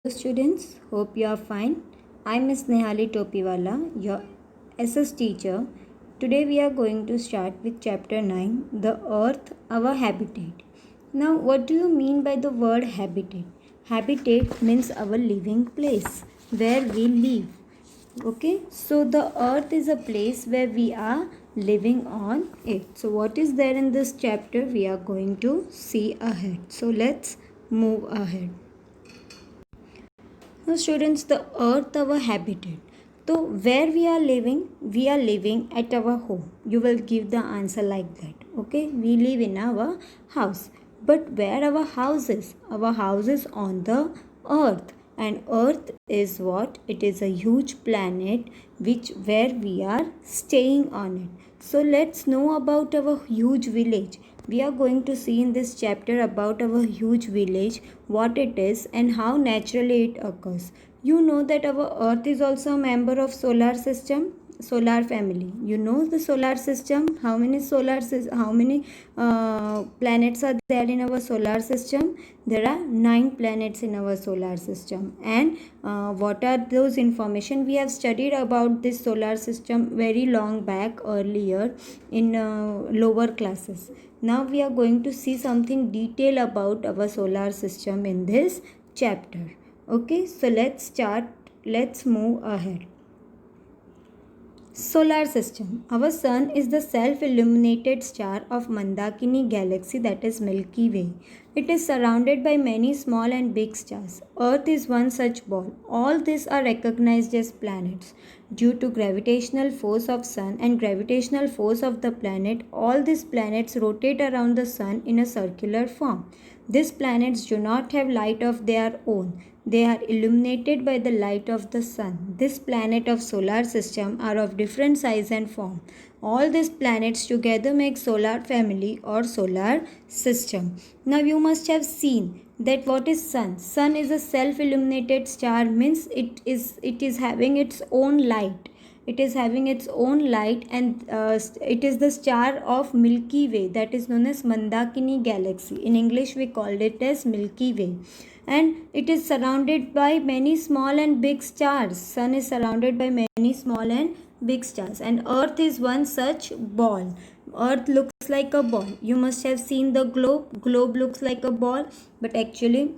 Students, hope you are fine. I'm Miss Nehali Topiwala, your SS teacher. Today we are going to start with chapter 9, The Earth, Our Habitat. Now, what do you mean by the word habitat? Habitat means our living place, where we live. Okay, so the earth is a place where we are living on it. So, what is there in this chapter? We are going to see ahead. So, let's move ahead. Now, students, the earth our habitat. So, where we are living at our home. You will give the answer like that. Okay, we live in our house. But where our house is? Our house is on the earth. And earth is what? It is a huge planet which where we are staying on it. So let's know about our huge village. We are going to see in this chapter about our huge village, what it is and how naturally it occurs. You know that our earth is also a member of solar system, solar family. You know the solar system, how many planets are there in our solar system? There are 9 planets in our solar system. And what are those information? We have studied about this solar system very long back earlier in lower classes. Now we are going to see something detail about our solar system in this chapter. Okay, so let's move ahead. Solar system. Our sun is the self-illuminated star of Mandakini galaxy, that is Milky Way. It is surrounded by many small and big stars. Earth is one such ball. All these are recognized as planets. Due to gravitational force of sun and gravitational force of the planet, all these planets rotate around the sun in a circular form. These planets do not have light of their own. They are illuminated by the light of the sun. This planet of solar system are of different size and form. All these planets together make solar family or solar system. Now you must have seen that what is sun? Sun is a self-illuminated star, means it is having its own light. It is having its own light, and it is the star of Milky Way, that is known as Mandakini galaxy. In English we called it as Milky Way. And it is surrounded by many small and big stars. Sun is surrounded by many small and big stars, and earth is one such ball. Earth looks like a ball. You must have seen the globe looks like a ball, but actually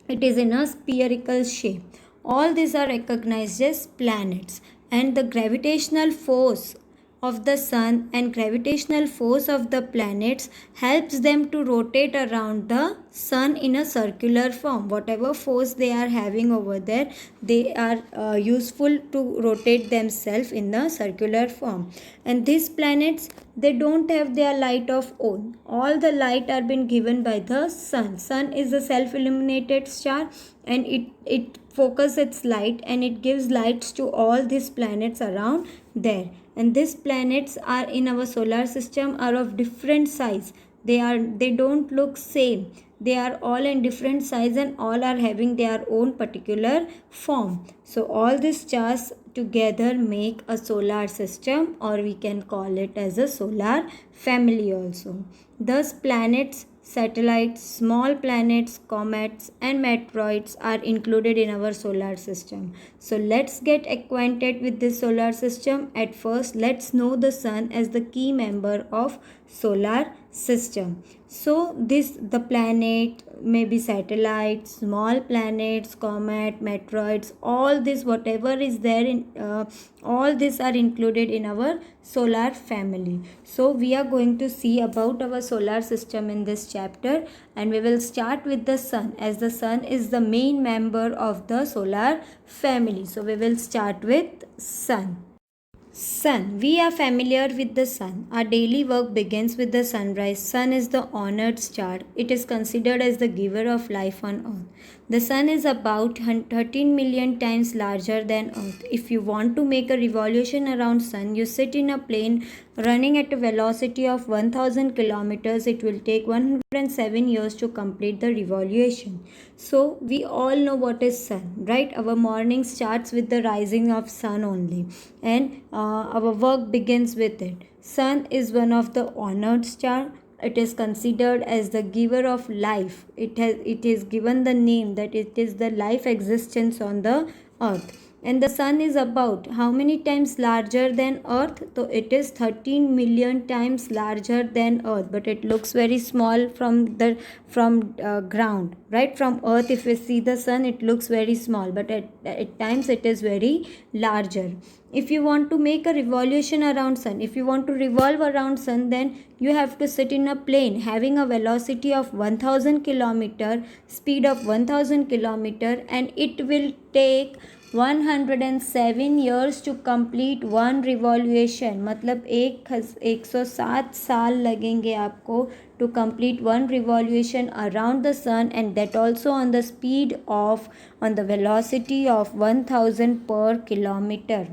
it is in a spherical shape. All these are recognized as planets, and the gravitational force of the sun and gravitational force of the planets helps them to rotate around the sun in a circular form. Whatever force they are having over there, they are useful to rotate themselves in the circular form. And these planets, they don't have their light of own. All the light are been given by the sun. Sun is a self-illuminated star, and it focuses its light and it gives lights to all these planets around there. And these planets are in our solar system are of different size. They don't look same. They are all in different size, and all are having their own particular form. So all these stars together make a solar system, or we can call it as a solar family also. Thus planets, satellites, small planets, comets and meteoroids are included in our solar system. So let's get acquainted with this solar system. At first, let's know the sun as the key member of solar system. So the planet, maybe satellites, small planets, comet, meteoroids, all this whatever is there in all these are included in our solar family. So we are going to see about our solar system in this chapter, and we will start with the sun, as the sun is the main member of the solar family. So we will start with sun. Sun. We are familiar with the sun. Our daily work begins with the sunrise. Sun is the honored star. It is considered as the giver of life on earth. The sun is about 13 million times larger than earth. If you want to make a revolution around sun, you sit in a plane running at a velocity of 1000 kilometers. It will take 107 years to complete the revolution. So we all know what is sun, right? Our morning starts with the rising of sun only, and our work begins with it. Sun is one of the honored star. it is considered as the giver of life. It is given the name that it is the life existence on the earth. And the sun is about how many times larger than earth? So it is 13 million times larger than earth, but it looks very small from ground, right? From earth, if we see the sun, it looks very small, but at times it is very larger. If you want to make a revolution around sun, if you want to revolve around sun, then you have to sit in a plane having a velocity of 1000 kilometer, speed of 1000 kilometer, and it will take 107 years to complete one revolution. मतलब 107 साल लगेंगे आपको to complete one revolution around the sun, and that also on the speed of, on the velocity of 1000 per kilometer.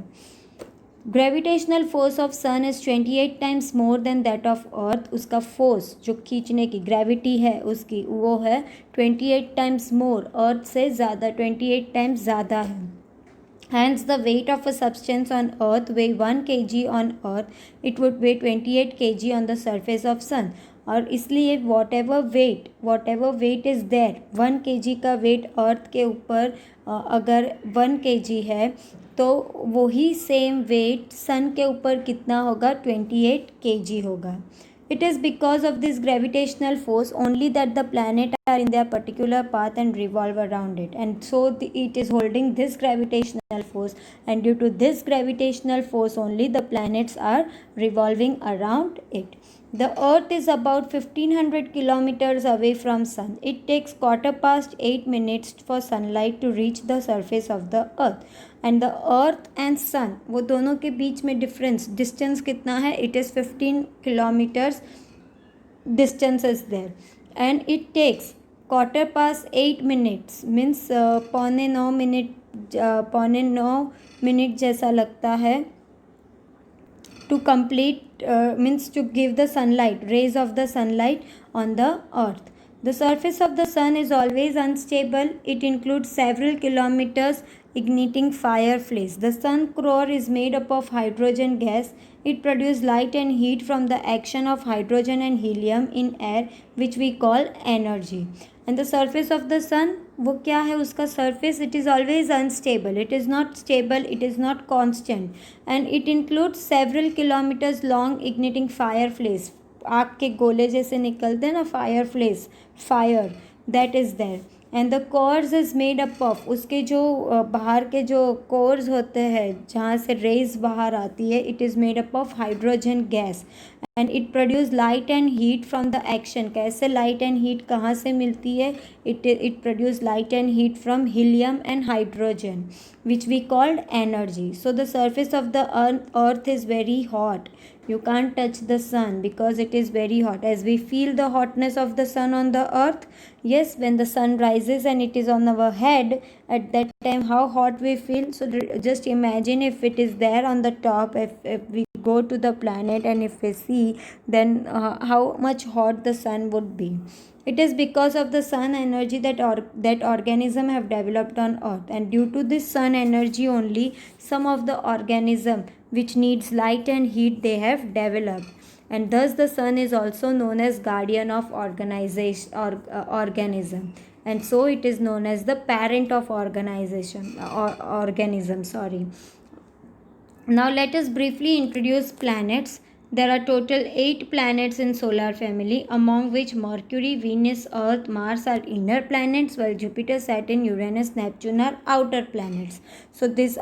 Gravitational force of sun is 28 times more than that of earth. उसका force जो खींचने की gravity है उसकी, वो है 28 times मोर, अर्थ से ज़्यादा 28 टाइम्स ज़्यादा है. Hence, the weight of a substance on Earth weigh 1 kg on Earth, it would weigh 28 kg on the surface of Sun. और इसलिए whatever weight is there, 1 kg का weight Earth के ऊपर अगर 1 kg है, तो वही सेम वेट सन के ऊपर कितना होगा? 28 kg होगा. It is because of this gravitational force only that the planets are in their particular path and revolve around it. And so it is holding this gravitational force, and due to this gravitational force only the planets are revolving around it. The earth is about 1500 kilometers away from sun. It takes 8:15 for sunlight to reach the surface of the earth. And the earth and sun, वो दोनों के बीच में distance कितना है? It is 15 kilometers distance is there, and it takes 8:15 means पौने 9 minute जैसा लगता है to complete, means to give the sunlight, rays of the sunlight on the earth. The surface of the sun is always unstable. It includes several kilometers igniting fire flames. The sun core is made up of hydrogen gas. It produces light and heat from the action of hydrogen and helium in air, which we call energy. And the surface of the sun, वो क्या है उसका surface? It is always unstable. It is not stable. It is not constant. And it includes several kilometers long igniting fire flames. आग के गोले जैसे निकलते हैं ना, fire flames, fire, that is there. And the course is made up of, उसके जो बाहर के जो कोर्स होते हैं जहाँ से रेज बाहर आती है, it is made up of hydrogen gas. And it produce light and heat from the action. कैसे लाइट एंड हीट कहाँ से मिलती है? It produce light and heat from helium and hydrogen, which we called energy. So the surface of the earth is very hot. You can't touch the sun because it is very hot. As we feel the hotness of the sun on the earth, yes, when the sun rises and it is on our head, at that time how hot we feel. So just imagine if it is there on the top, if we go to the planet and if we see, then how much hot the sun would be. It is because of the sun energy that organism have developed on earth, and due to this sun energy only some of the organism which needs light and heat they have developed. And thus the sun is also known as guardian of organization or organism, and so it is known as the parent of organism. Now let us briefly introduce planets. There are total 8 planets in solar family, among which Mercury, Venus, Earth, Mars are inner planets, while Jupiter, Saturn, Uranus, Neptune are outer planets. So these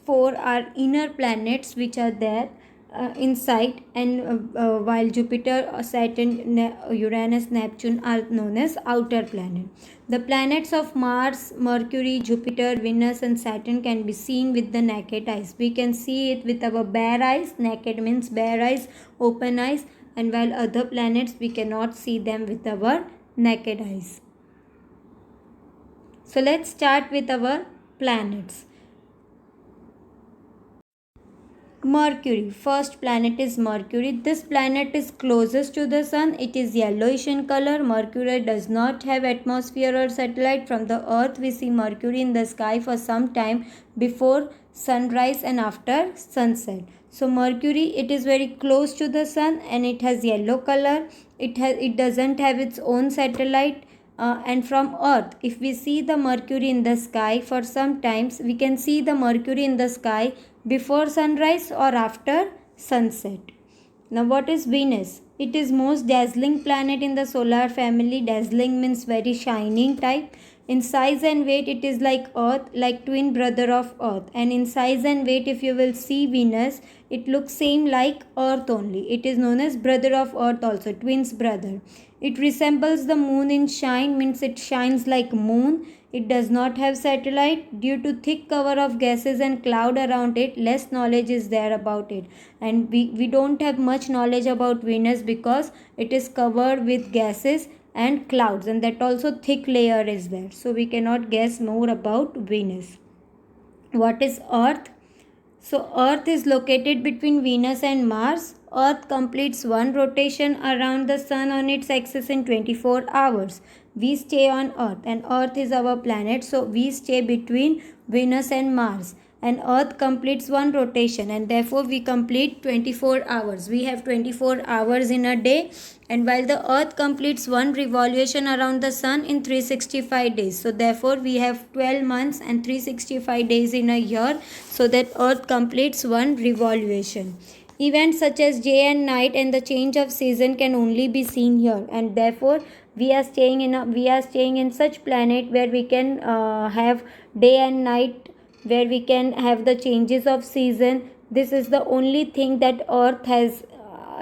4 are inner planets which are there inside, and while Jupiter, Saturn, Uranus, Neptune are known as outer planet. The planets of Mars, Mercury, Jupiter, Venus and Saturn can be seen with the naked eyes. We can see it with our bare eyes. Naked means bare eyes, open eyes, and while other planets we cannot see them with our naked eyes. So let's start with our planets. Mercury. First planet is Mercury. This planet is closest to the sun. It is yellowish in color. Mercury does not have atmosphere or satellite. From the earth we see Mercury in the sky for some time before sunrise and after sunset. So Mercury, it is very close to the sun and it has yellow color. It doesn't have its own satellite. And from earth, if we see the Mercury in the sky for some times, we can see the Mercury in the sky before sunrise or after sunset. Now what is Venus? It is most dazzling planet in the solar family. Dazzling means very shining type. In size and weight it is like earth, like twin brother of earth. And in size and weight, if you will see Venus, it looks same like earth only. It is known as brother of earth also, twins brother. It resembles the moon in shine, means it shines like moon. It does not have satellite. Due to thick cover of gases and cloud around it, less knowledge is there about it. And we don't have much knowledge about Venus because it is covered with gases and clouds, and that also thick layer is there. So we cannot guess more about Venus. What is Earth? So Earth is located between Venus and Mars. Earth completes one rotation around the sun on its axis in 24 hours. We stay on Earth and Earth is our planet. So we stay between Venus and Mars. And Earth completes one rotation and therefore we complete 24 hours. We have 24 hours in a day, and while the Earth completes one revolution around the sun in 365 days. So therefore we have 12 months and 365 days in a year, so that Earth completes one revolution. Events such as day and night and the change of season can only be seen here, and therefore we are staying in such planet where we can have day and night, where we can have the changes of season. This is the only thing that Earth has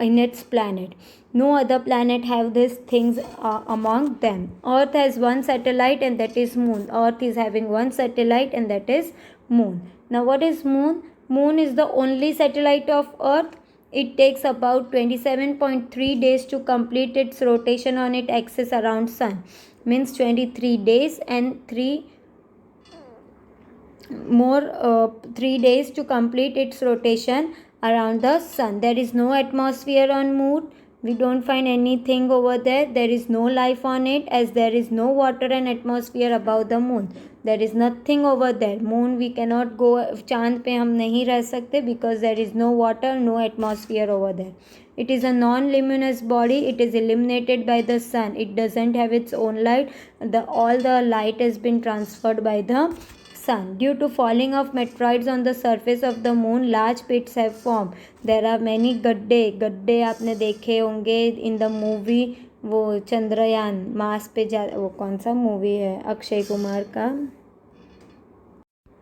in its planet. No other planet have these things among them. Earth has one satellite and that is moon. Earth is having one satellite and that is moon. Now what is moon? Moon is the only satellite of Earth. It takes about 27.3 days to complete its rotation on its axis around sun. Means 23 days and 3 days to complete its rotation around the sun. There is no atmosphere on moon. We don't find anything over there. There is no life on it, as there is no water and atmosphere above the moon. There is nothing over there. Moon we cannot go. चांद पे हम नहीं रह सकते because there is no water, no atmosphere over there. It is a non-luminous body. It is illuminated by the sun. It doesn't have its own light. All the light has been transferred by the sun. Due to falling of meteorites on the surface of the moon, large pits have formed. There are many गड्ढे आपने देखे होंगे in the movie. वो Chandrayaan Mars पे वो कौन सा movie है अक्षय कुमार का?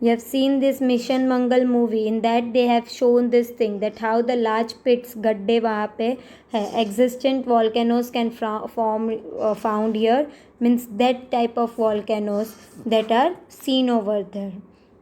You have seen this Mission Mangal movie. In that they have shown this thing, that how the large pits गड्ढे वहाँ पे है. Existent volcanoes can form found here, means that type of volcanoes that are seen over there.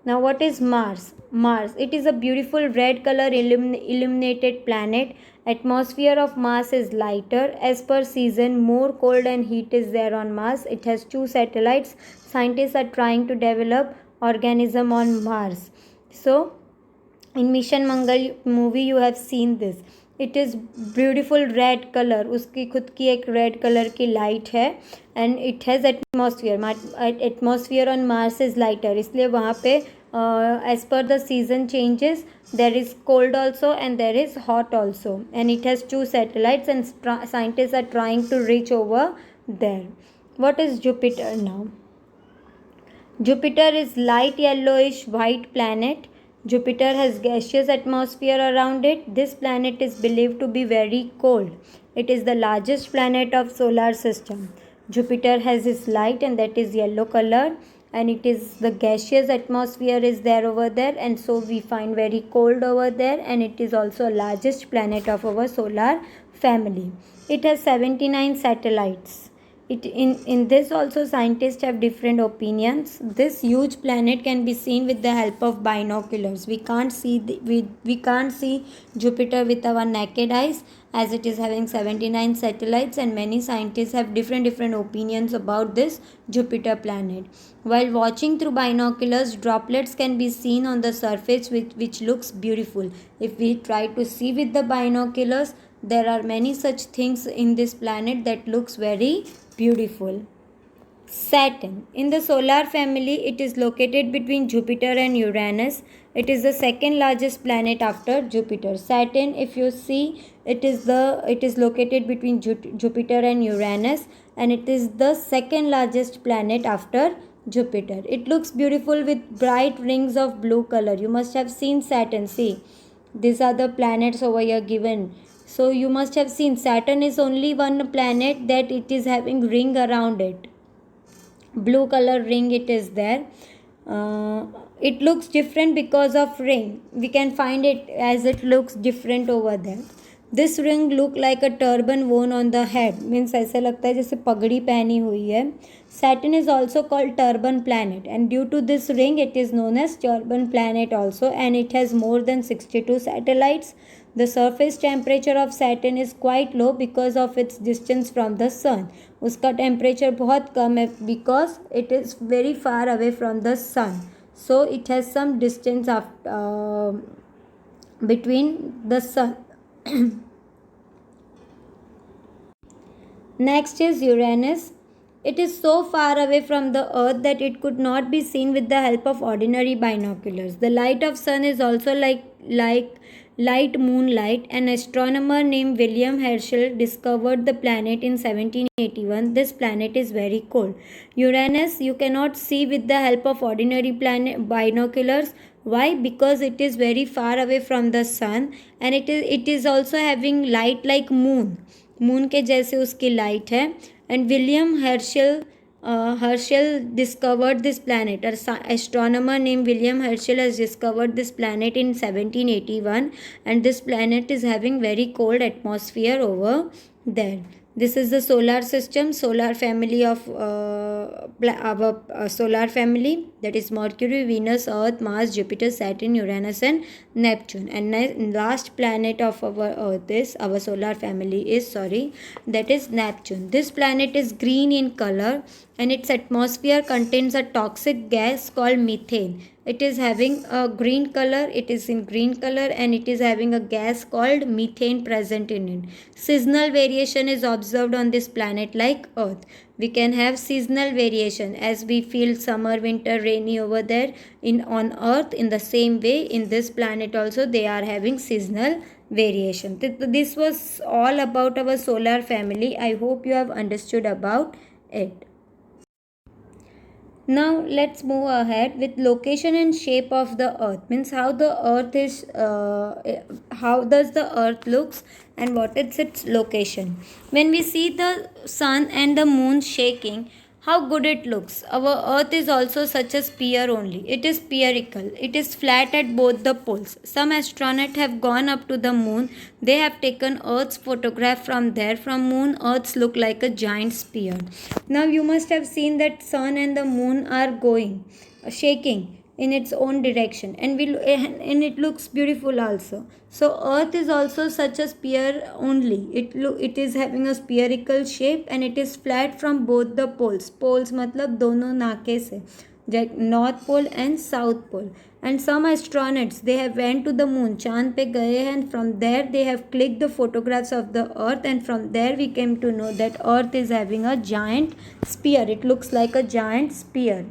Now what is Mars? Mars, it is a beautiful red color illuminated planet. Atmosphere of Mars is lighter. As per season, more cold and heat is there on Mars. It has 2 satellites. Scientists are trying to develop organism on Mars. So in Mission Mangal movie you have seen this. It is beautiful red color. उसकी खुद की एक red color की light है and it has atmosphere. Atmosphere on Mars is lighter. इसलिए वहाँ पे as per the season changes, there is cold also and there is hot also, and it has 2 satellites and scientists are trying to reach over there. What is Jupiter now? Jupiter is light yellowish white planet. Jupiter has gaseous atmosphere around it. This planet is believed to be very cold. It is the largest planet of solar system. Jupiter has its light and that is yellow color, and it is the gaseous atmosphere is there over there, and so we find very cold over there, and it is also largest planet of our solar family. It has 79 satellites. In this also scientists have different opinions. This huge planet can be seen with the help of binoculars. We can't see Jupiter with our naked eyes, as it is having 79 satellites, and many scientists have different opinions about this Jupiter planet. While watching through binoculars, droplets can be seen on the surface which looks beautiful. If we try to see with the binoculars, there are many such things in this planet that looks very beautiful. Saturn. In the solar family, it is located between Jupiter and Uranus. It is the second largest planet after Jupiter. Saturn, if you see, it is located between Jupiter and Uranus, and it is the second largest planet after Jupiter. It looks beautiful with bright rings of blue color. You must have seen Saturn. See, these are the planets over here given. So you must have seen Saturn is only one planet that it is having ring around it. Blue color ring it is there. It looks different because of ring. We can find it as it looks different over there. This ring look like a turban worn on the head. Means ऐसा लगता है जैसे पगड़ी पहनी हुई है. Saturn is also called turban planet, and due to this ring it is known as turban planet also, and it has more than 62 satellites. The surface temperature of Saturn is quite low because of its distance from the sun. उसका temperature बहुत कम है because it is very far away from the sun. So it has some distance between the sun. Next is Uranus. It is so far away from the earth that it could not be seen with the help of ordinary binoculars. The light of sun is also like light moonlight. An astronomer named William Herschel discovered the planet in 1781. This planet is very cold. Uranus you cannot see with the help of ordinary binoculars. Why? Because it is very far away from the sun, and it is also having light like moon. Moon के जैसे उसकी light है. And William Herschel discovered this planet. An astronomer named William Herschel has discovered this planet in 1781, and this planet is having very cold atmosphere over there. This is the solar system, solar family of our solar family, that is Mercury, Venus, Earth, Mars, Jupiter, Saturn, Uranus and Neptune. And last planet of our Earth is, our solar family is, that is Neptune. This planet is green in color, and its atmosphere contains a toxic gas called methane. It is having a green color, it is in green color, and it is having a gas called methane present in it. Seasonal variation is observed on this planet like Earth. We can have seasonal variation as we feel summer, winter, rainy over there on Earth. In the same way, in this planet also they are having seasonal variation. This was all about our solar family. I hope you have understood about it. Now let's move ahead with location and shape of the earth. Means how the earth is, how does the earth looks and what is its location. When we see the sun and the moon shaking, how good it looks. Our earth is also such a sphere only. It is spherical. It is flat at both the poles. Some astronauts have gone up to the moon. They have taken earth's photograph from there. From moon, earths look like a giant sphere. Now you must have seen that sun and the moon are shaking in its own direction, and it looks beautiful also. So earth is also such a sphere only. It is having a spherical shape, and it is flat from both the poles. Poles मतलब दोनों नाके से, North Pole and South Pole. And some astronauts, they have went to the moon, चांद पे गए हैं, and from there they have clicked the photographs of the earth, and from there we came to know that earth is having a giant sphere. It looks like a giant sphere.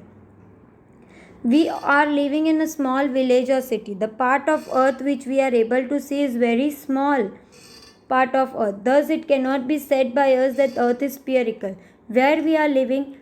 We are living in a small village or city. The part of earth which we are able to see is very small part of earth. Thus it cannot be said by us that earth is spherical. Where we are living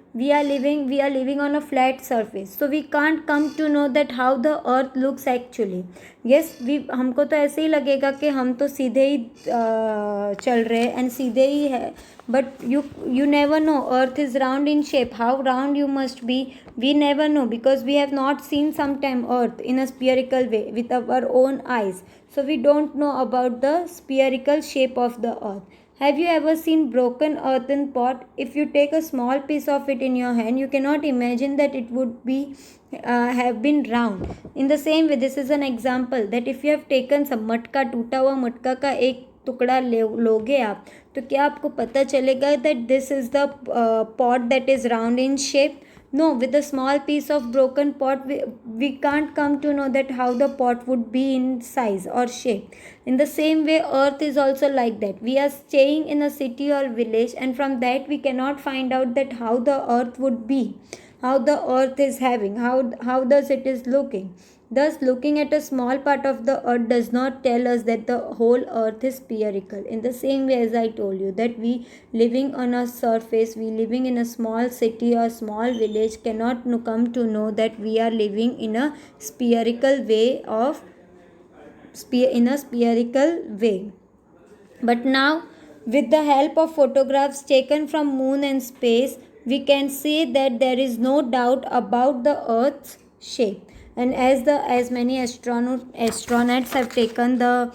on a flat surface. So we can't come to know that how the earth looks actually. Yes, हमको तो ऐसे ही लगेगा कि हम तो सीधे ही चल रहे हैं and सीधे ही है. But you never know. Earth is round in shape. How round you must be, we never know, because we have not seen sometime earth in a spherical way with our own eyes. So we don't know about the spherical shape of the earth. Have you ever seen broken earthen pot? If you take a small piece of it in your hand, you cannot imagine that it would be have been round. In the same way, this is an example that if you have taken some मटका, टूटा हुआ मटका का एक टुकड़ा लोगे आप, तो क्या आपको पता चलेगा that this is the pot that is round in shape? No, with a small piece of broken pot, we can't come to know that how the pot would be in size or shape. In the same way, earth is also like that. We are staying in a city or village, and from that we cannot find out that how the earth would be, how the earth is having, how does it is looking. Thus, looking at a small part of the earth does not tell us that the whole earth is spherical. In the same way, as I told you, that we living on a surface, we living in a small city or small village cannot come to know that we are living in a spherical way But now, with the help of photographs taken from moon and space, we can see that there is no doubt about the earth's shape. And as many astronauts have taken the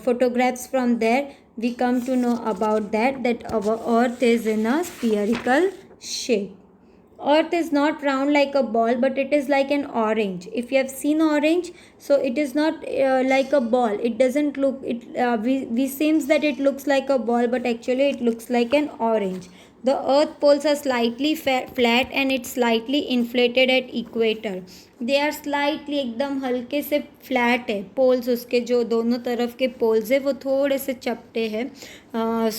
photographs from there, we come to know about that our earth is in a spherical shape. Earth is not round like a ball, but it is like an orange. If you have seen orange, so it is not like a ball. It doesn't look it. We seems that it looks like a ball, but actually it looks like an orange. The earth poles are slightly flat and it's slightly inflated at equator. They are slightly एकदम हल्के से flat है. Poles उसके जो दोनों तरफ के poles है वो थोड़े से चपटे हैं.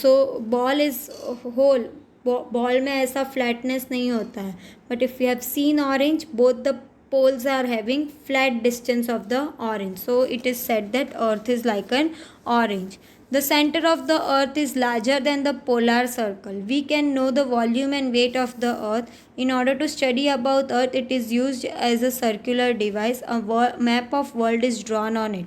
So ball is whole. Ball में ऐसा फ्लैटनेस नहीं होता है. But if you have seen orange, both the poles are having flat distance of the orange. So it is said that earth is like an orange. The center of the earth is larger than the polar circle. We can know the volume and weight of the earth. In order to study about earth, it is used as a circular device. A map of world is drawn on it.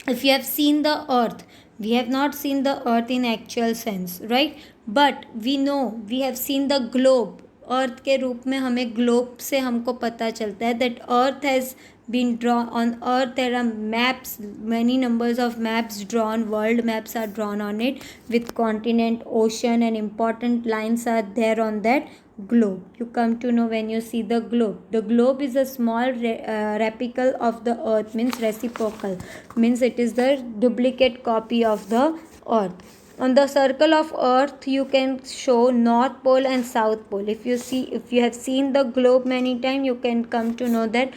If you have seen the earth, we have not seen the earth in actual sense, right? But we know, we have seen the globe. अर्थ के रूप में हमें globe से हमको पता चलता है that earth has been drawn. On earth there are maps, many numbers of maps drawn, world maps are drawn on it with continent, ocean, and important lines are there on that globe. You come to know when you see the globe. The globe is a small replica of the earth, means reciprocal, means it is the duplicate copy of the earth. On the circle of earth you can show north pole and south pole. If you have seen the globe many times, you can come to know that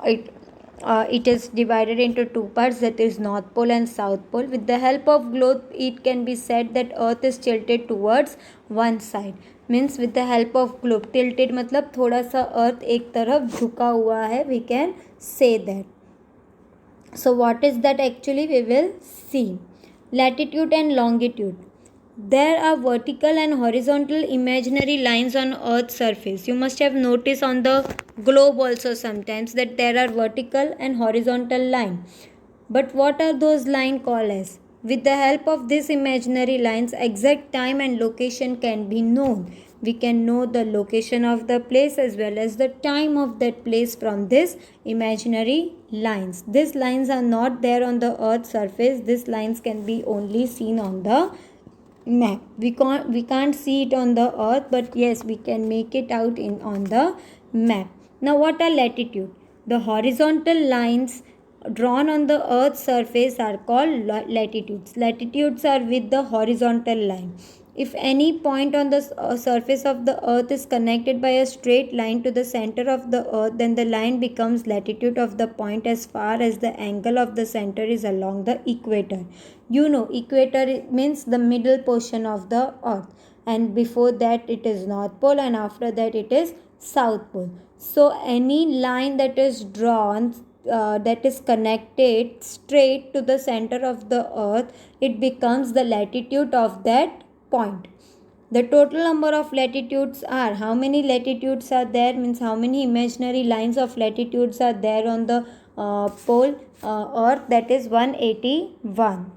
it is divided into two parts, that is north pole and south pole. With the help of globe, it can be said that earth is tilted towards one side. Means with the help of globe, tilted मतलब थोड़ा सा earth एक तरफ झुका हुआ है, we can say that. So what is that actually, we will see. Latitude and longitude. There are vertical and horizontal imaginary lines on Earth's surface. You must have noticed on the globe also sometimes that there are vertical and horizontal lines. But what are those lines called as? With the help of these imaginary lines, exact time and location can be known. We can know the location of the place as well as the time of that place from this imaginary lines. These lines are not there on the earth's surface. These lines can be only seen on the map. We can't see it on the earth, but yes, we can make it out on the map. Now what are latitude? The horizontal lines drawn on the earth's surface are called latitudes. Latitudes are with the horizontal line. If any point on the surface of the earth is connected by a straight line to the center of the earth, then the line becomes latitude of the point as far as the angle of the center is along the equator. You know, equator means the middle portion of the earth, and before that it is north pole, and after that it is south pole. So any line that is drawn that is connected straight to the center of the earth, it becomes the latitude of that point. The total number of latitudes are, how many latitudes are there, means how many imaginary lines of latitudes are there on the pole earth, that is 181.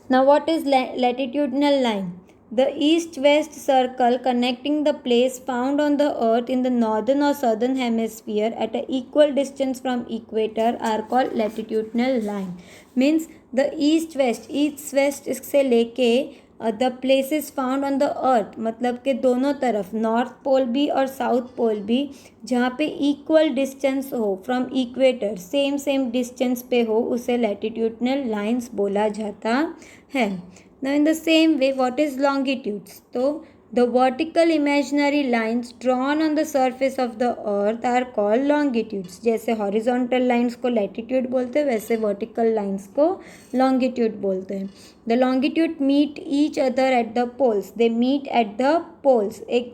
Now what is latitudinal line? The east-west circle connecting the place found on the earth in the northern or southern hemisphere at an equal distance from equator are called latitudinal line. Means the east-west से लेके the places found on the earth, मतलब कि दोनों तरफ north pole भी और south pole भी जहाँ पे इक्वल डिस्टेंस हो फ्रॉम इक्वेटर, सेम डिस्टेंस पे हो, उसे लैटिट्यूडनल लाइंस बोला जाता है. Now in the same way, what is longitudes? So the vertical imaginary lines drawn on the surface of the earth are called longitudes. जैसे horizontal lines को latitude बोलते हैं, वैसे vertical lines को longitude बोलते हैं. The longitude meet each other at the poles. They meet at the poles. एक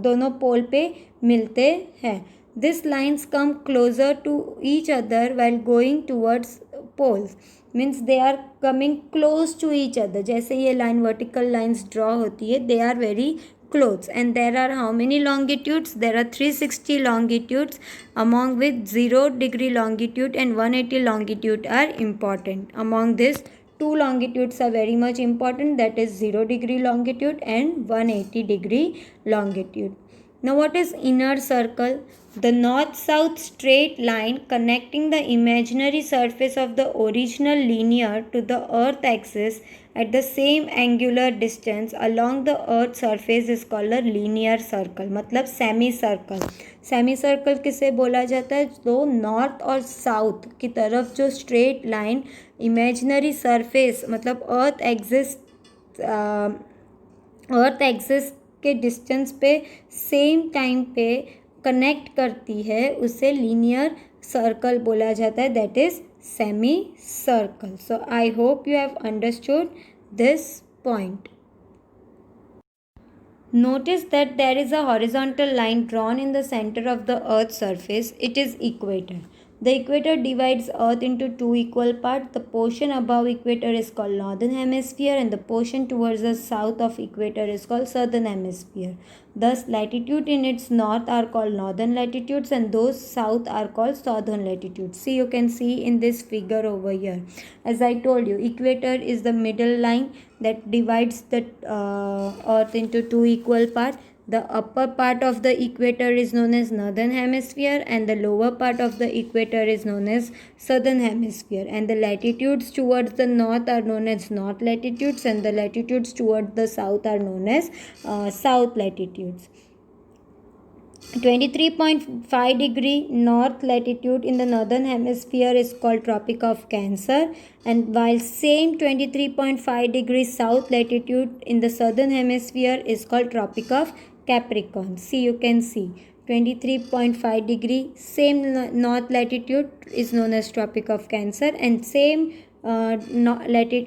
दोनों पोल पे मिलते हैं. These lines come closer to each other while going towards poles. Means they are coming close to each other. जैसे ये line vertical lines draw होती है, they are very close. And there are how many longitudes? There are 360 longitudes, among with 0 degree longitude and 180 longitude are important. Among this, two longitudes are very much important, that is 0 degree longitude and 180 degree longitude. Now what is inner circle? The north-south straight line connecting the imaginary surface of the original linear to the earth axis at the same angular distance along the earth surface is called a linear circle. मतलब semi circle. Semi circle किसे बोला जाता है? तो north और south की तरफ जो स्ट्रेट लाइन इमेजिनरी सरफेस मतलब अर्थ एक्सिस के डिस्टेंस पे सेम टाइम पे कनेक्ट करती है, उसे लीनियर सर्कल बोला जाता है, that is semi circle. So I hope you have understood this point. Notice that there is a horizontal line drawn in the center of the earth's surface. It is equator. The equator divides earth into two equal parts. The portion above equator is called northern hemisphere and the portion towards the south of equator is called southern hemisphere. Thus latitude in its north are called northern latitudes and those south are called southern latitudes. See, you can see in this figure over here. As I told you, equator is the middle line that divides the earth into two equal parts. The upper part of the equator is known as northern hemisphere and the lower part of the equator is known as southern hemisphere, and the latitudes towards the north are known as north latitudes and the latitudes towards the south are known as south latitudes. 23.5 degree north latitude in the northern hemisphere is called Tropic of Cancer, and while same 23.5 degree south latitude in the southern hemisphere is called Tropic of Capricorn. See, you can see 23.5 degree same north latitude is known as Tropic of Cancer and same latitude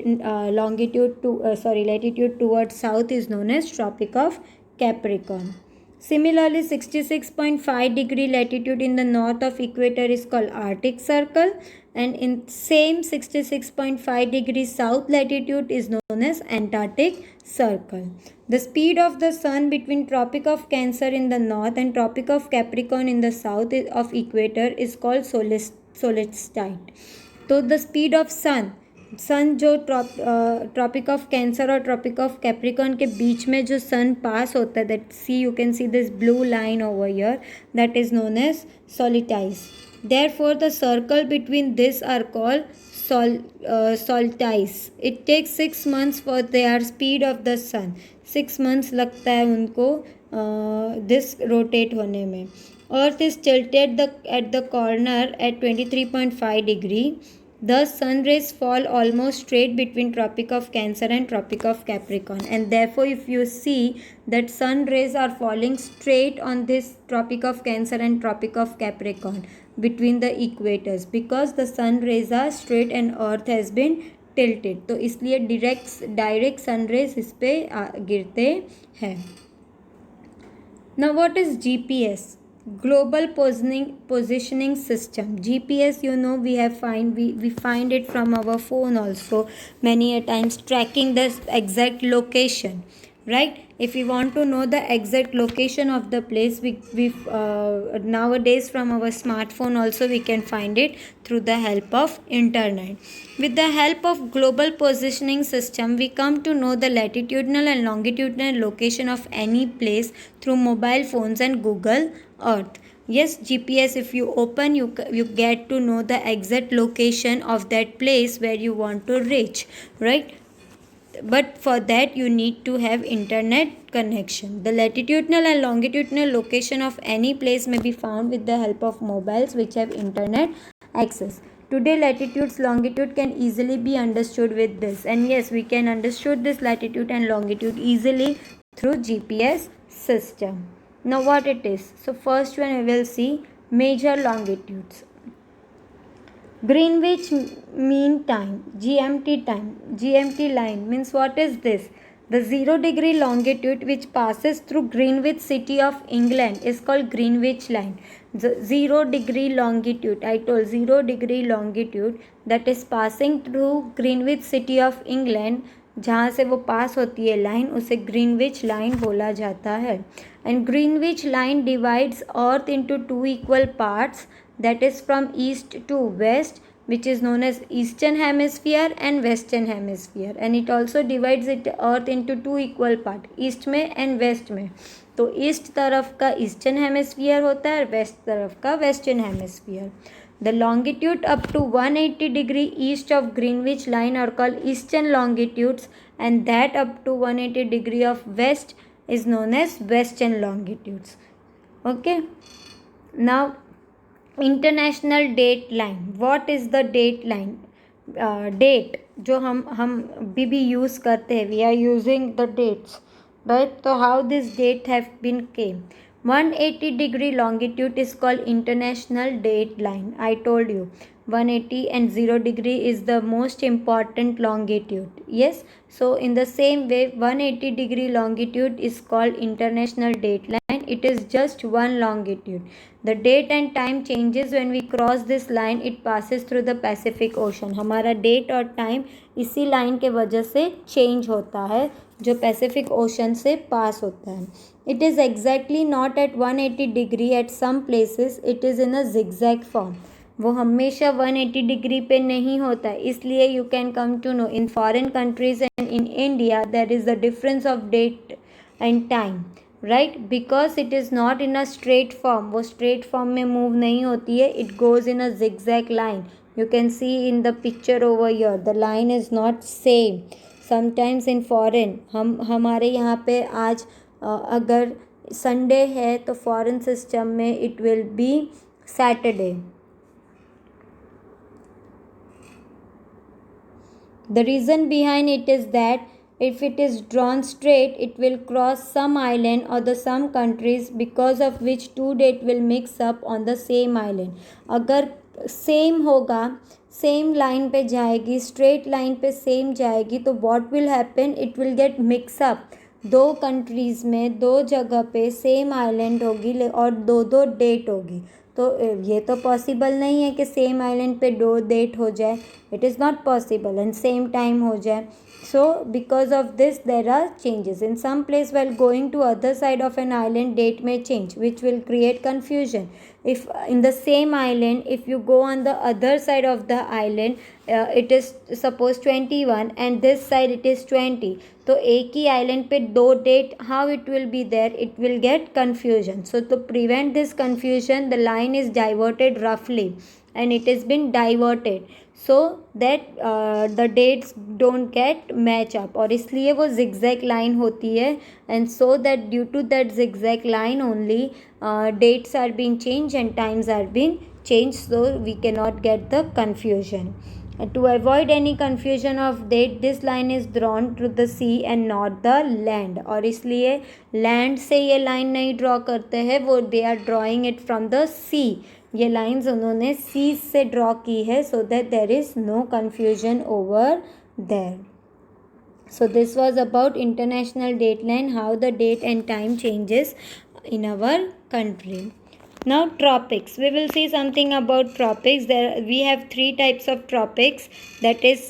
towards south is known as Tropic of Capricorn. Similarly, 66.5 degree latitude in the north of equator is called Arctic Circle, and in same 66.5 degree south latitude is known as Antarctic Circle. The speed of the sun between Tropic of Cancer in the north and Tropic of Capricorn in the south of equator is called solstitide. So the speed of sun जो Tropic of Cancer और Tropic of Capricorn के बीच में जो sun pass होता है, that see you can see this blue line over here, that is known as solstice. Therefore the circle between this are called solstice. It takes 6 months for their speed of the sun. 6 months लगता है उनको this rotate होने में. Earth is tilted at the corner at 23.5 degree. Thus, sun rays fall almost straight between Tropic of Cancer and Tropic of Capricorn, and therefore, if you see that sun rays are falling straight on this Tropic of Cancer and Tropic of Capricorn between the equators, because the sun rays are straight and Earth has been tilted. तो इसलिए direct sun rays इस पे गिरते हैं. Now, what is GPS? Global positioning system. GPS, you know, we find it from our phone also many a times, tracking the exact location, right? if we want to know the exact location of the place, we nowadays from our smartphone also we can find it through the help of internet. With the help of global positioning system, we come to know the latitudinal and longitudinal location of any place through mobile phones and Google Earth. Yes, GPS, if you open, you get to know the exact location of that place where you want to reach, right? But for that you need to have internet connection. The latitudinal and longitudinal location of any place may be found with the help of mobiles which have internet access. Today latitudes longitude can easily be understood with this, and yes, we can understood this latitude and longitude easily through GPS system. Now what it is? So first one we will see major longitudes. Greenwich Mean Time, GMT time, GMT line means what is this? The 0 degree longitude which passes through Greenwich city of England is called Greenwich line. The 0 degree longitude, I told 0 degree longitude that is passing through Greenwich city of England, जहाँ से वो पास होती है line उसे Greenwich line बोला जाता है. And Greenwich line divides earth into 2 equal parts, that is from east to west, which is known as eastern hemisphere and western hemisphere, and it also divides it earth into 2 equal part, east में and west में. तो east तरफ का eastern hemisphere होता है और waste तरफ का western hemisphere. The longitude up to 180 degree east of Greenwich line are called eastern longitudes, and that up to 180 degree of west is known as western longitudes. Okay, now international date line. What is the date line? Date जो हम भी use करते हैं, we are using the dates, right? तो how this date have been came? 180 degree longitude is called international date line. I told you 180 and 0 degree is the most important longitude. Yes, so in the same way 180 degree longitude is called international date line. It is just one longitude. The date and time changes when we cross this line. It passes through the Pacific Ocean. हमारा date और time इसी line के वजह से change होता है जो Pacific ocean से पास होता है. It is exactly not at 180 degree at some places. It is in a zigzag form. वो हमेशा 180 डिग्री पे नहीं होता है, इसलिए you can come to know in foreign countries and in India there is the difference of date and time, right? Because it is not in a straight form. वो straight form में move नहीं होती है. It goes in a zigzag line. You can see in the picture over here. The line is not same. Sometimes in foreign हमारे यहाँ पे आज अगर संडे है तो फॉरेन सिस्टम में it will be Saturday. The reason behind it is that if it is drawn straight, it will cross some island or the some countries, because of which two date will mix up on the same island. अगर same होगा, same line पे जाएगी, straight line पे same जाएगी, तो what will happen? It will get mix up. दो countries में दो जगह पे सेम आइलैंड होगी और दो दो डेट होगी. तो ये तो पॉसिबल नहीं है कि सेम आइलैंड पे दो डेट हो जाए. It is not possible. And same time हो जाए. So because of this there are changes. In some place while going to other side of an island, date may change, which will create confusion. If in the same island, if you go on the other side of the island, it is suppose 21 and this side it is 20. तो एक ही island पे दो date, how it will be there? It will get confusion. So to prevent this confusion, the line is diverted roughly, and it has been diverted so that the dates don't get match up. और इसलिए वो zigzag line होती है, and so that due to that zigzag line only dates are being changed and times are being changed, so we cannot get the confusion. To avoid any confusion of date, this line is drawn to the sea and not the land. और इसलिए land से ये line नहीं draw करते हैं, वो they are drawing it from the sea. ये lines उन्होंने सी से ड्रॉ की है so that there is no confusion over there. So this was about international date line, how the date and time changes in our country. Now tropics. We will see something about tropics. There we have three types of tropics, that is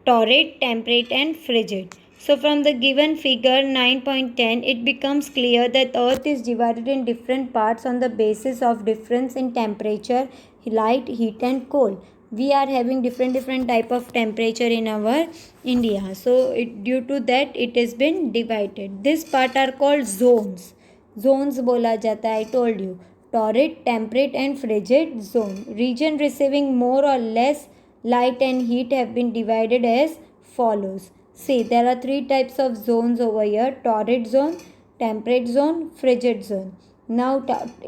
torrid, temperate and frigid. So from the given figure 9.10, it becomes clear that Earth is divided in different parts on the basis of difference in temperature, light, heat and cold. We are having different type of temperature in our India. So due to that it has been divided. This part are called zones. Zones बोला जाता है, I told you. Torrid, temperate and frigid zone. Region receiving more or less light and heat have been divided as follows. See, there are three types of zones over here: torrid zone, temperate zone, frigid zone. Now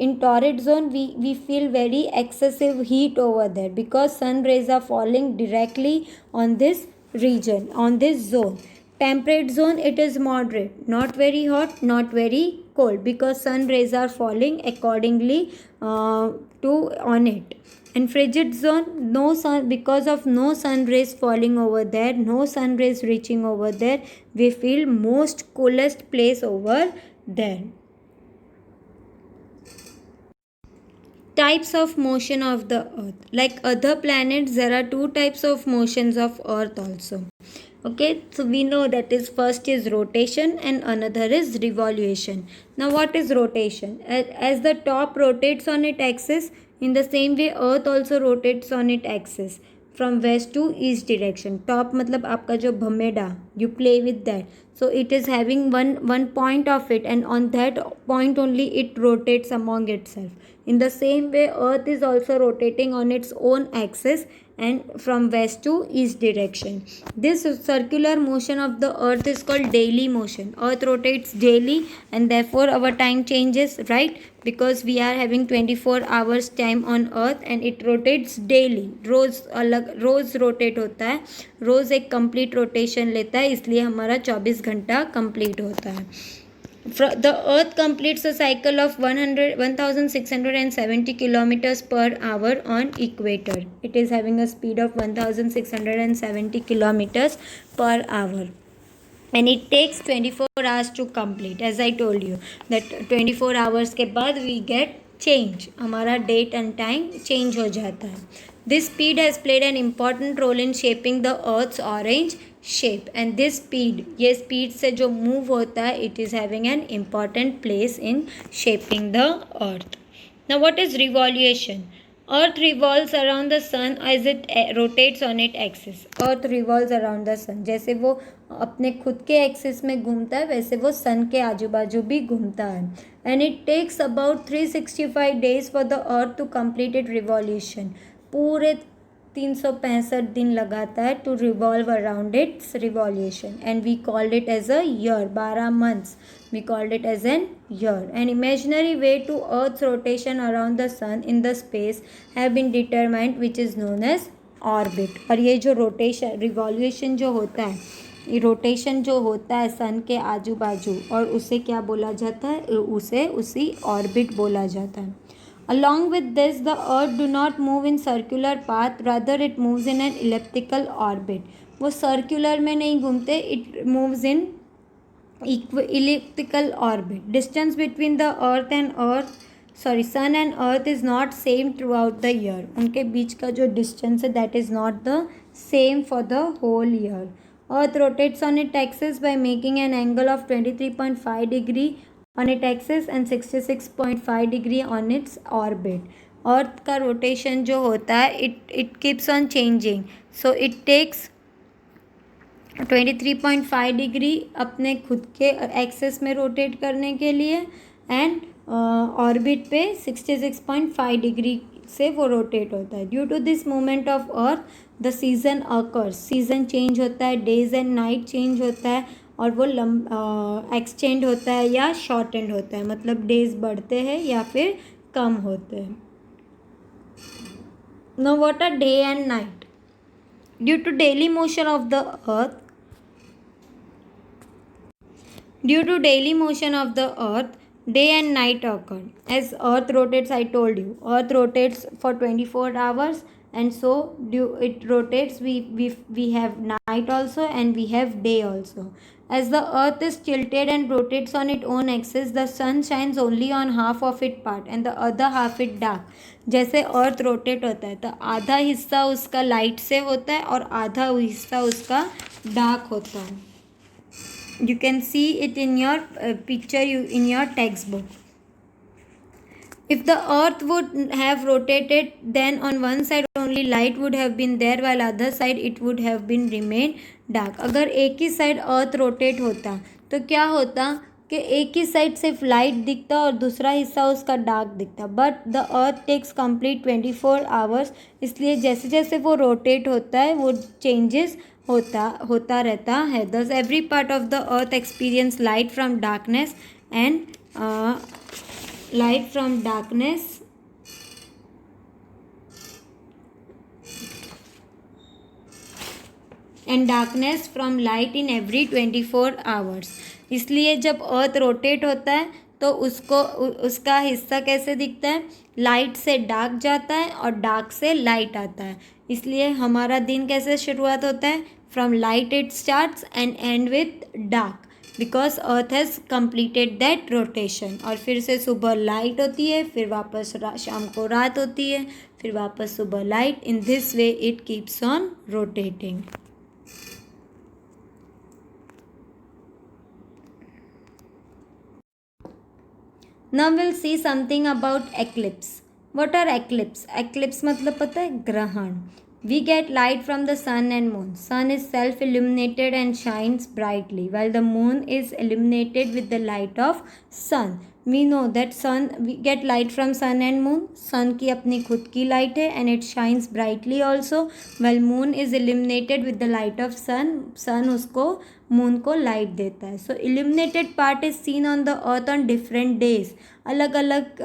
in torrid zone we feel very excessive heat over there because sun rays are falling directly on this region, on this zone. Temperate zone, it is moderate, not very hot, not very cold, because sun rays are falling accordingly to on it. And frigid zone, no sun, because of no sun rays falling over there, no sun rays reaching over there, we feel most coolest place over there. Types of motion of the earth. Like other planets, there are two types of motions of earth also. Okay, so we know that is first is rotation and another is revolution. Now what is rotation? As the top rotates on its axis, in the same way earth also rotates on its axis from west to east direction. Top मतलब आपका जो भमेडा, you play with that. So it is having one point of it, and on that point only it rotates among itself. In the same way earth is also rotating on its own axis and from west to east direction. This circular motion of the earth is called daily motion. Earth rotates daily and therefore our time changes, right? Because we are having 24 hours time on earth and it rotates daily. रोज rotate होता है, रोज एक complete rotation लेता है, इसलिए हमारा 24 घंटा complete होता है. The earth completes a cycle of 1670 kilometers per hour on equator. It is having a speed of 1670 kilometers per hour. And it takes 24 hours to complete. As I told you that 24 hours के बाद we get change. हमारा date and time change हो जाता है. This speed has played an important role in shaping the earth's orange shape. And this speed, ये speed से जो move होता है, it is having an important place in shaping the earth. Now what is revolution? Earth revolves around the sun as it rotates on its axis. Earth revolves around the sun. जैसे वो अपने खुद के axis में घूमता है वैसे वो सन के आजू बाजू भी घूमता है. And it takes about 365 days for the earth to complete its revolution. पूरे 365 दिन लगाता है to revolve around its revolution, and we called it as a year. 12 months we called it as an year. An imaginary way to earth's rotation around the sun in the space have been determined, which is known as orbit. और ये जो rotation revolution जो होता है, ये rotation जो होता है सन के आजू बाजू, और उसे क्या बोला जाता है, उसे उसी ऑर्बिट बोला जाता है. Along with this, the earth do not move in circular path, rather it moves in an elliptical orbit. वो circular में नहीं घूमते, it moves in elliptical orbit. Distance between the sun and earth is not same throughout the year. उनके बीच का जो distance है that is not the same for the whole year. Earth rotates on its axis by making an angle of 23.5 degree on its axis and 66.5 degree on its orbit. Earth का rotation जो होता है it keeps on changing. So it takes 23.5 degree अपने खुद के access में rotate करने के लिए, एंड ऑर्बिट पे 66.5 डिग्री से वो रोटेट होता है. Due to this movement of earth the season occurs. Season change होता है, डेज एंड नाइट चेंज होता है, और वो एक्सटेंड होता है या शॉर्टेंड होता है, मतलब डेज बढ़ते हैं या फिर कम होते हैं. Now what are day and night? Due to daily motion of the earth, day and night occur. As earth rotates, I told you, earth rotates for 24 hours, and so it rotates, we have night also and we have day also. As the earth is tilted and rotates on its own axis, the sun shines only on half of its part and the other half is dark. जैसे earth rotate होता है तो आधा हिस्सा उसका light से होता है और आधा हिस्सा उसका डार्क होता है. You can see it in your picture, in your textbook. If the earth would have rotated, then on one side only light would have been there, while other side it would have been remained dark. अगर एक ही side earth rotate होता तो क्या होता कि एक ही side सिर्फ light दिखता और दूसरा हिस्सा उसका डार्क दिखता. But the earth takes complete 24 hours, इसलिए जैसे जैसे वो रोटेट होता है वो चेंजेस होता रहता है. दस every part of the earth experience light from darkness and light from darkness and darkness from light in every 24 hours. इसलिए जब अर्थ रोटेट होता है तो उसका हिस्सा कैसे दिखता है, लाइट से डार्क जाता है और डार्क से लाइट आता है. इसलिए हमारा दिन कैसे शुरुआत होता है, from light it starts and and with dark, because earth has completed that rotation. और फिर से सुबह लाइट होती है, फिर वापस शाम को रात होती है, फिर वापस सुबह light. In this way it keeps on rotating. Now will see something about eclipse. What are eclipse? Eclipse मतलब पता है, ग्रहण. We get light from the sun and moon. Sun is self-illuminated and shines brightly, while the moon is illuminated with the light of sun. We know that we get light from sun and moon. Sun की अपनी खुद की light है and it shines brightly also, while moon is illuminated with the light of sun. Sun उसको moon को light देता है. So illuminated part is seen on the earth on different days. अलग अलग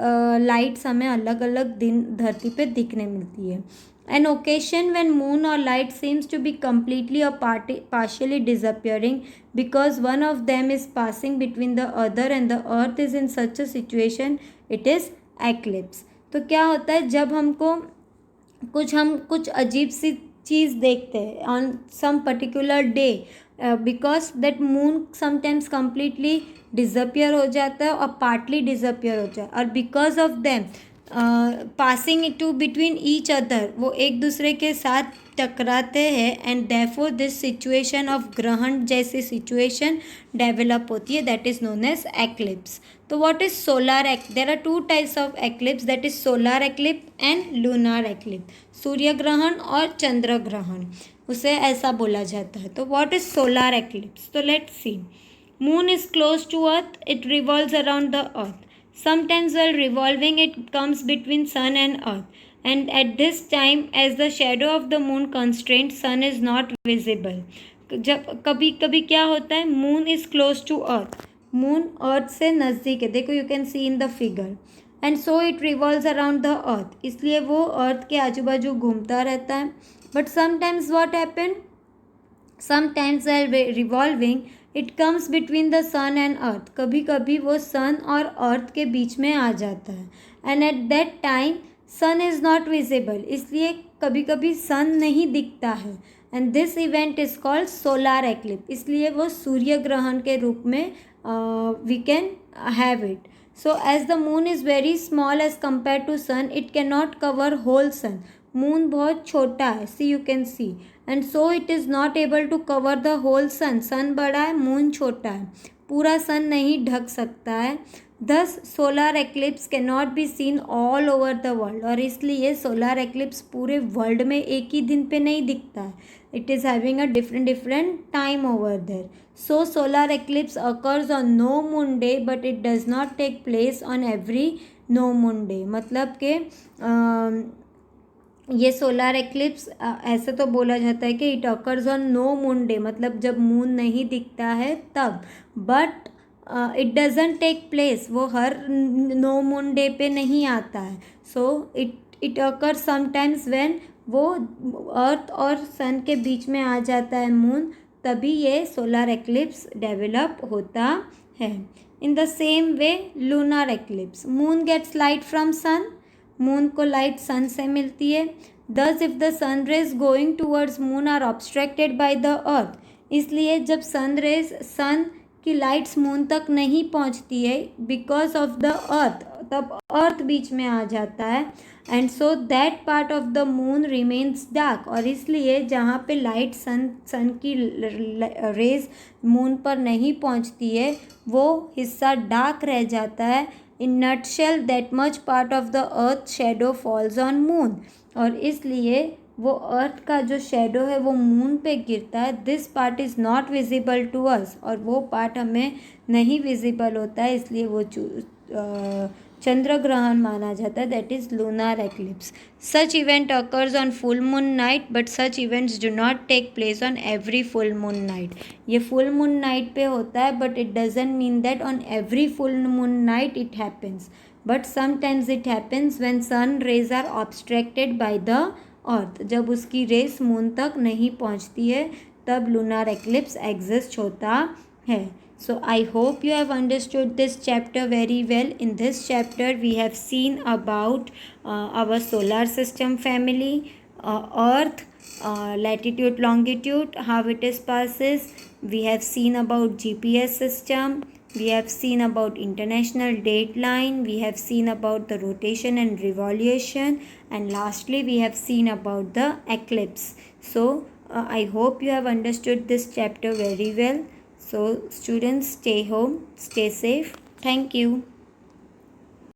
lights हमें अलग अलग दिन धरती पे दिखने मिलती है. An occasion when moon or light seems to be completely or partially disappearing because one of them is passing between the other and the earth is in such a situation, it is eclipse. तो क्या होता है, जब हम कुछ अजीब सी चीज़ देखते हैं on some particular day, because that moon sometimes completely disappear हो जाता है और partly disappear हो जाता है, और because of them passing to between each other, वो एक दूसरे के साथ टकराते हैं and therefore this situation of ग्रहण जैसी सिचुएशन डेवलप होती है, that is known as eclipse. तो what is solar there are two types of eclipse, that is solar eclipse and lunar eclipse. सूर्य ग्रहण और चंद्र ग्रहण, उसे ऐसा बोला जाता है. तो व्हाट इज सोलर एक्लिप्स? तो let's see. Moon is close to earth, it revolves around the earth. Sometimes while revolving it comes between sun and earth, and at this time as the shadow of the moon constrained, sun is not visible. जब कभी कभी क्या होता है, moon is close to earth, moon earth से नज़दीक है, देखो you can see in the figure, and so it revolves around the earth, इसलिए वो earth के आजू बाजू घूमता रहता है. But sometimes what happen, sometimes while revolving it comes between the sun and earth, कभी कभी वो सन और अर्थ के बीच में आ जाता है. And at that time sun is not visible, इसलिए कभी कभी सन नहीं दिखता है. And this event is called solar eclipse, इसलिए वो सूर्य ग्रहण के रूप में we can have it. So as the moon is very small as compare to sun, it can not cover whole sun. Moon बहुत छोटा है, see you can see, and so it is not able to cover the whole सन. सन बड़ा है, moon छोटा है, पूरा सन नहीं ढक सकता है. दस solar eclipse can not be seen all over the world, और इसलिए सोलर एक्लिप्स पूरे वर्ल्ड में एक ही दिन पे नहीं दिखता है. It is having a different time over there. So solar eclipse occurs on no moon day, but it does not take place on every no moon day. मतलब कि ये सोलर एक्लिप्स ऐसे तो बोला जाता है कि it occurs on no moon day, मतलब जब मून नहीं दिखता है तब. But it doesn't take place, वो हर नो मून डे पे नहीं आता है. So it occurs sometimes when वो अर्थ और सन के बीच में आ जाता है मून, तभी ये सोलर एक्लिप्स डेवलप होता है. In the same way lunar eclipse, moon gets light from sun, moon को लाइट सन से मिलती है. Thus if the sun rays going towards moon are obstructed by the earth, इसलिए जब सन की लाइट्स मून तक नहीं पहुंचती है बिकॉज ऑफ द अर्थ, तब अर्थ बीच में आ जाता है, and so that part of the moon remains dark. और इसलिए जहाँ पे लाइट सन की रेज मून पर नहीं पहुँचती है वो हिस्सा डार्क रह जाता है। In nutshell that much part of the earth shadow falls on moon. और इसलिए वो अर्थ का जो शेडो है वो मून पे गिरता है। This part is not visible to us, और वो पार्ट हमें नहीं विजिबल होता है, इसलिए वो चंद्र ग्रहण माना जाता है, that is lunar eclipse. Such event occurs on full moon night, but such events do not take place on every full moon night. ये फुल मून नाइट पे होता है, but it doesn't mean that on every full moon night it happens, but sometimes it happens when sun rays are obstructed by the earth. जब उसकी race moon तक नहीं पहुंचती है तब लूनर एक्लिप्स एग्जिस्ट होता है। So I hope you have understood this chapter very well. In this chapter we have seen about our solar system family, earth, latitude, longitude, how it is passes. We have seen about GPS system. We have seen about international dateline. We have seen about the rotation and revolution, and lastly we have seen about the eclipse. So I hope you have understood this chapter very well. So students, stay home, stay safe. Thank you.